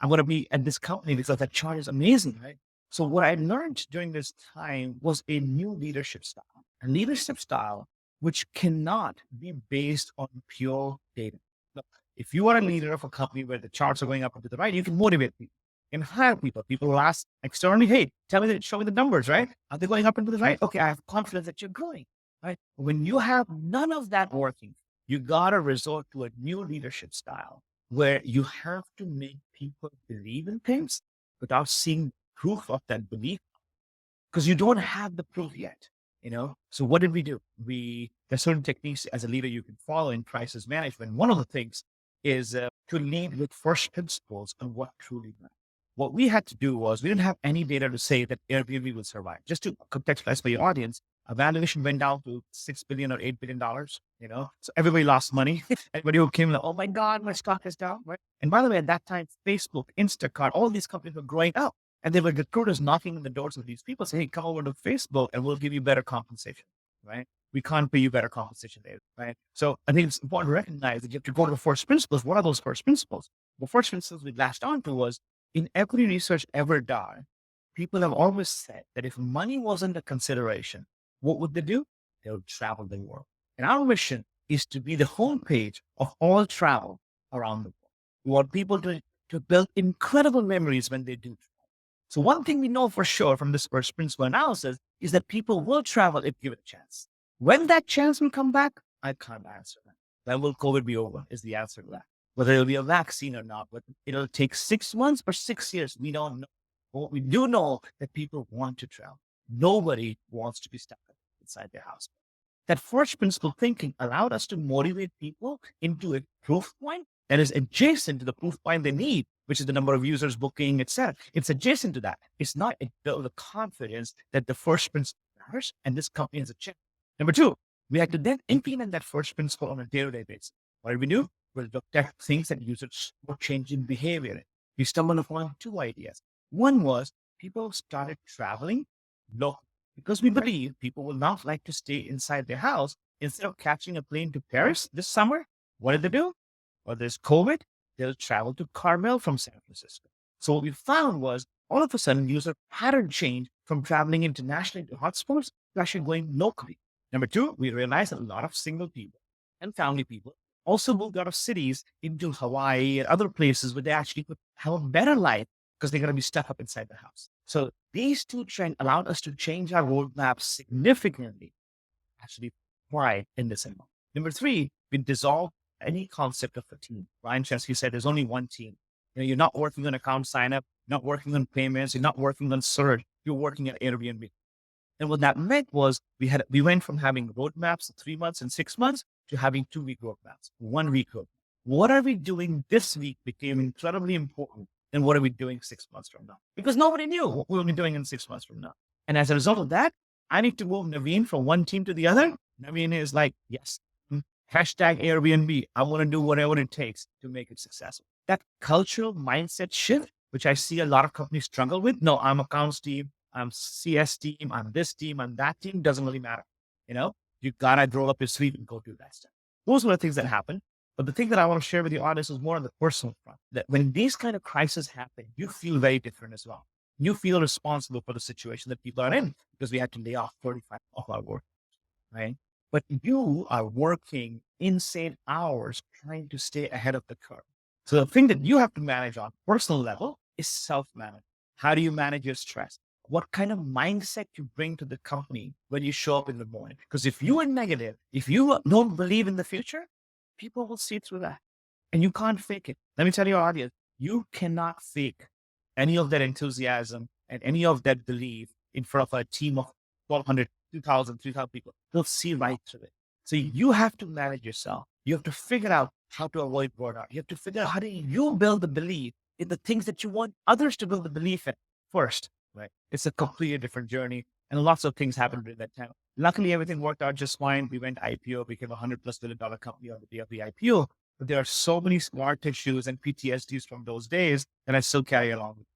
I'm going to be at this company because that chart is amazing, right? So what I learned during this time was a new leadership style which cannot be based on pure data. Look, if you are a leader of a company where the charts are going up and to the right, you can motivate people. You can hire people. People will ask externally, hey, show me the numbers, right? Are they going up and to the right? Okay, I have confidence that you're growing. Right? When you have none of that working, you got to resort to a new leadership style where you have to make people believe in things without seeing proof of that belief, because you don't have the proof yet. So what did we do? There's certain techniques as a leader you can follow in crisis management. One of the things is to lead with first principles on what truly matters. What we had to do was we didn't have any data to say that Airbnb will survive. Just to contextualize for your audience, a valuation went down to $6 billion or $8 billion, so everybody lost money. Everybody who came like, oh my God, my stock is down, right? And by the way, at that time, Facebook, Instacart, all these companies were growing up, and there were recruiters knocking on the doors of these people saying, hey, come over to Facebook and we'll give you better compensation, right? We can't pay you better compensation there, right? So I think it's important to recognize that you have to go to the first principles. What are those first principles? The first principles we latched onto was, in every research ever done, people have always said that if money wasn't a consideration, what would they do? They would travel the world. And our mission is to be the homepage of all travel around the world. We want people to build incredible memories when they do travel. So one thing we know for sure from this first principle analysis is that people will travel if given a chance. When that chance will come back, I can't answer that. When will COVID be over is the answer to that. Whether it'll be a vaccine or not, whether it'll take 6 months or 6 years, we don't know. But what we do know that people want to travel. Nobody wants to be stuck inside their house. That first principle thinking allowed us to motivate people into a proof point that is adjacent to the proof point they need, which is the number of users booking, etc. It's adjacent to that. It's not the confidence that the first principle matters and this company has a chance. Number two, we had to then implement that first principle on a day-to-day basis. What did we do? We looked at things that users were changing behavior. We stumbled upon two ideas. One was people started traveling locally because we believe people will not like to stay inside their house. Instead of catching a plane to Paris this summer, what did they do? Well, there's COVID. They'll travel to Carmel from San Francisco. So what we found was all of a sudden user pattern change from traveling internationally to hotspots to actually going locally. Number two, we realized that a lot of single people and family people also moved out of cities into Hawaii and other places where they actually could have a better life because they're going to be stuck up inside the house. So these two trends allowed us to change our roadmap significantly, actually thrive in this environment. Number three, we dissolved any concept of a team. Ryan Chesky said there's only one team. You're not working on account sign up, not working on payments, you're not working on search, you're working at Airbnb. And what that meant was we went from having roadmaps of 3 months and 6 months to having 2-week roadmaps, 1 week roadmap. What are we doing this week became incredibly important than what are we doing 6 months from now? Because nobody knew what we will be doing in 6 months from now. And as a result of that, I need to move Naveen from one team to the other. Naveen is like, yes, hashtag Airbnb. I want to do whatever it takes to make it successful. That cultural mindset shift, which I see a lot of companies struggle with. No, I'm accounts team, I'm CS team, I'm this team, I'm that team. Doesn't really matter. You gotta roll up your sleeve and go do that stuff. Those are the things that happen. But the thing that I want to share with the audience is more on the personal front. That when these kind of crises happen, you feel very different as well. You feel responsible for the situation that people are in because we had to lay off 35 of our work, right? But you are working insane hours trying to stay ahead of the curve. So the thing that you have to manage on personal level is self-management. How do you manage your stress? What kind of mindset you bring to the company when you show up in the morning? Because if you are negative, if you don't believe in the future, people will see through that. And you can't fake it. Let me tell your audience, you cannot fake any of that enthusiasm and any of that belief in front of a team of 1,200, 2,000, 3,000 people. They'll see right through it. So you have to manage yourself. You have to figure out how to avoid burnout. You have to figure out how do you build the belief in the things that you want others to build the belief in first, right? It's a completely different journey. And lots of things happened during that time. Luckily, everything worked out just fine. We went IPO, became $100+ billion company on the day of the IPO. But there are so many scar tissues and PTSDs from those days that I still carry along with.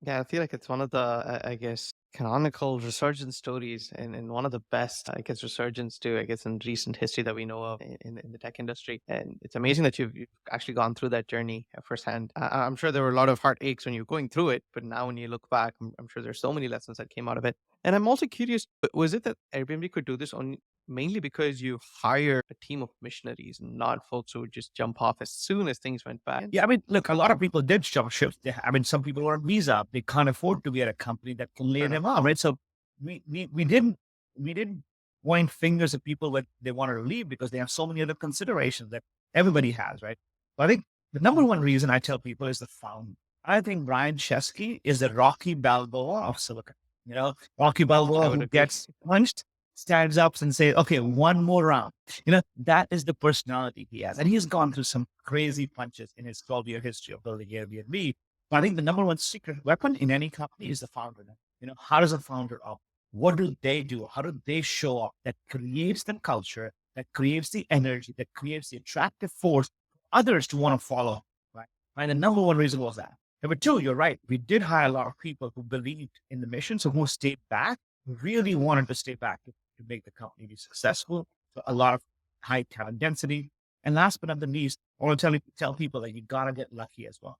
Yeah, I feel like it's one of the, I guess, canonical resurgence stories and one of the best, I guess, resurgence too, I guess, in recent history that we know of in the tech industry. And it's amazing that you've actually gone through that journey firsthand. I'm sure there were a lot of heartaches when you were going through it, but now when you look back, I'm sure there's so many lessons that came out of it. And I'm also curious, was it that Airbnb could do this on mainly because you hire a team of missionaries and not folks who would just jump off as soon as things went bad? Yeah, I mean, look, a lot of people did jump ships. Some people were on visa. They can't afford to be at a company that can lay them off, right? So we didn't point fingers at people when they wanted to leave because they have so many other considerations that everybody has, right? But I think the number one reason I tell people is the founder. I think Brian Chesky is the Rocky Balboa of Silicon. Rocky Balboa who gets punched, stands up and says, okay, one more round. That is the personality he has. And he's gone through some crazy punches in his 12-year history of building Airbnb. But I think the number one secret weapon in any company is the founder. How does a founder operate? What do they do? How do they show up that creates the culture, that creates the energy, that creates the attractive force for others to want to follow, right? And the number one reason was that. Number two, you're right. We did hire a lot of people who believed in the mission, so who stayed back, really wanted to stay back to make the company be successful. So a lot of high talent density. And last but not the least, I want to tell people that you got to get lucky as well.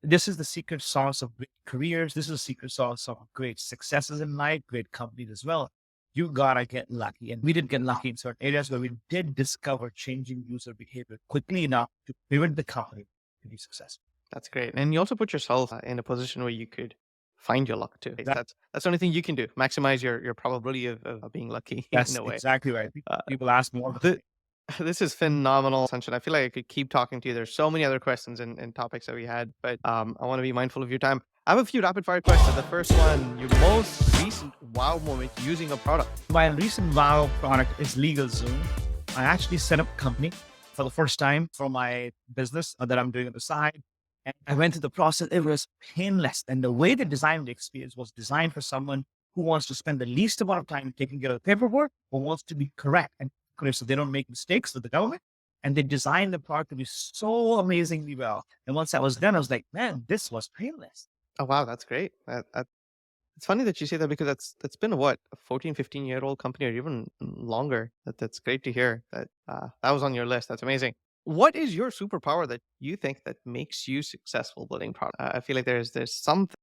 This is the secret sauce of great careers. This is the secret sauce of great successes in life, great companies as well. You got to get lucky. And we did get lucky in certain areas where we did discover changing user behavior quickly enough to pivot the company to be successful. That's great. And you also put yourself in a position where you could find your luck too. That's the only thing you can do. Maximize your probability of being lucky That's in a way. Exactly right. People ask more. This is phenomenal, Sanchan. I feel like I could keep talking to you. There's so many other questions and topics that we had, but I want to be mindful of your time. I have a few rapid fire questions. The first one, your most recent wow moment using a product. My recent wow product is LegalZoom. I actually set up a company for the first time for my business that I'm doing on the side. And I went through the process. It was painless. And the way they designed the experience was designed for someone who wants to spend the least amount of time taking care of the paperwork, but wants to be correct and clear so they don't make mistakes with the government. And they designed the product to be so amazingly well. And once that was done, I was like, man, this was painless. Oh, wow. That's great. It's funny that you say that because that's been a 14, 15-year-old company or even longer. That's great to hear that that was on your list. That's amazing. What is your superpower that you think that makes you successful building product? I feel like there's something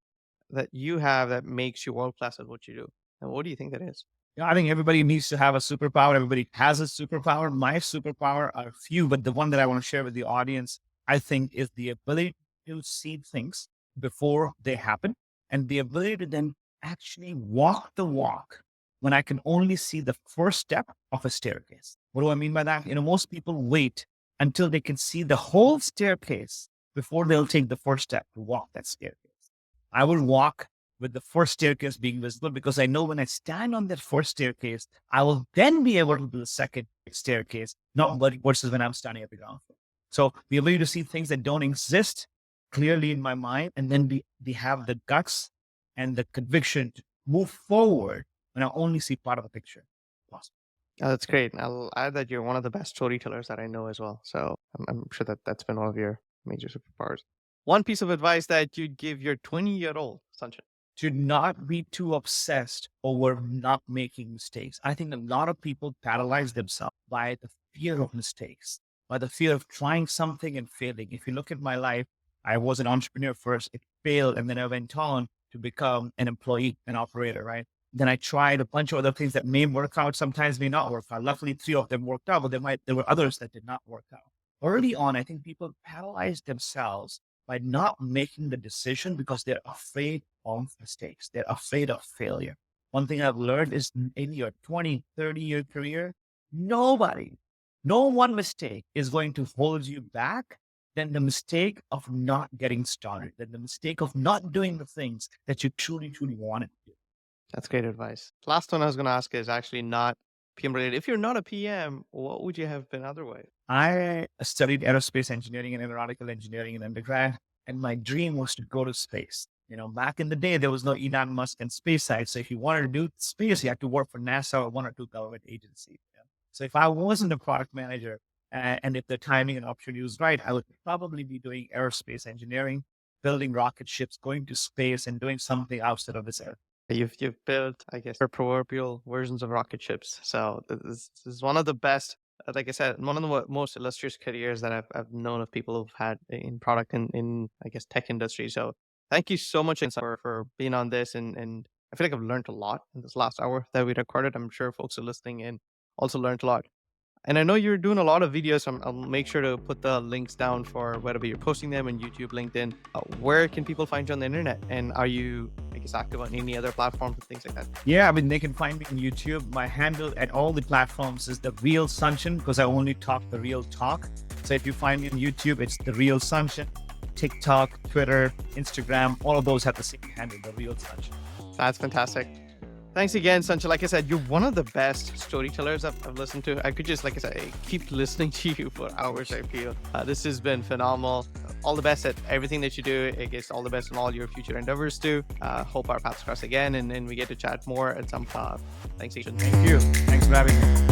that you have that makes you world class at what you do. And what do you think that is? I think everybody needs to have a superpower. Everybody has a superpower. My superpower are few, but the one that I want to share with the audience, I think, is the ability to see things before they happen and the ability to then actually walk the walk when I can only see the first step of a staircase. What do I mean by that? Most people wait until they can see the whole staircase before they'll take the first step to walk that staircase. I will walk with the first staircase being visible because I know when I stand on that first staircase, I will then be able to do the second staircase, not versus when I'm standing at the ground floor. So the ability to see things that don't exist clearly in my mind, and then they have the guts and the conviction to move forward and I only see part of the picture. Possible. That's great. And I'll add that you're one of the best storytellers that I know as well. So I'm sure that that's been one of your major superpowers. One piece of advice that you'd give your 20-year-old Sanchan. To not be too obsessed over not making mistakes. I think a lot of people paralyze themselves by the fear of mistakes, by the fear of trying something and failing. If you look at my life, I was an entrepreneur first, it failed, and then I went on to become an employee, an operator, right? Then I tried a bunch of other things that may work out, sometimes may not work out. Luckily, 3 of them worked out, but there were others that did not work out. Early on, I think people paralyze themselves by not making the decision because they're afraid of mistakes. They're afraid of failure. One thing I've learned is in your 20, 30-year career, no one mistake is going to hold you back than the mistake of not getting started, than the mistake of not doing the things that you truly, truly wanted to do. That's great advice. Last one I was going to ask is actually not PM related. If you're not a PM, what would you have been otherwise? I studied aerospace engineering and aeronautical engineering in undergrad, and my dream was to go to space. Back in the day, there was no Elon Musk and SpaceX. So if you wanted to do space, you had to work for NASA or 1 or 2 government agencies. So if I wasn't a product manager, and if the timing and opportunity was right, I would probably be doing aerospace engineering, building rocket ships, going to space, and doing something outside of this earth. You've built, I guess, your proverbial versions of rocket ships. So this is one of the best, like I said, one of the most illustrious careers that I've known of people who've had in product and in, I guess, tech industry. So thank you so much for being on this. And I feel like I've learned a lot in this last hour that we recorded. I'm sure folks are listening in also learned a lot. And I know you're doing a lot of videos, so I'll make sure to put the links down for wherever you're posting them in YouTube, LinkedIn. Where can people find you on the internet? And are you, I guess, active on any other platforms and things like that? Yeah, they can find me on YouTube. My handle at all the platforms is The Real Sanchan because I only talk the real talk. So if you find me on YouTube, it's The Real Sanchan. TikTok, Twitter, Instagram, all of those have the same handle, The Real Sanchan. That's fantastic. Thanks again, Sanchan. Like I said, you're one of the best storytellers I've listened to. I could just, like I said, keep listening to you for hours, I feel. This has been phenomenal. All the best at everything that you do. I guess all the best in all your future endeavors too. Hope our paths cross again and we get to chat more at some point. Thanks, Sanchan. Thank you. Thanks for having me.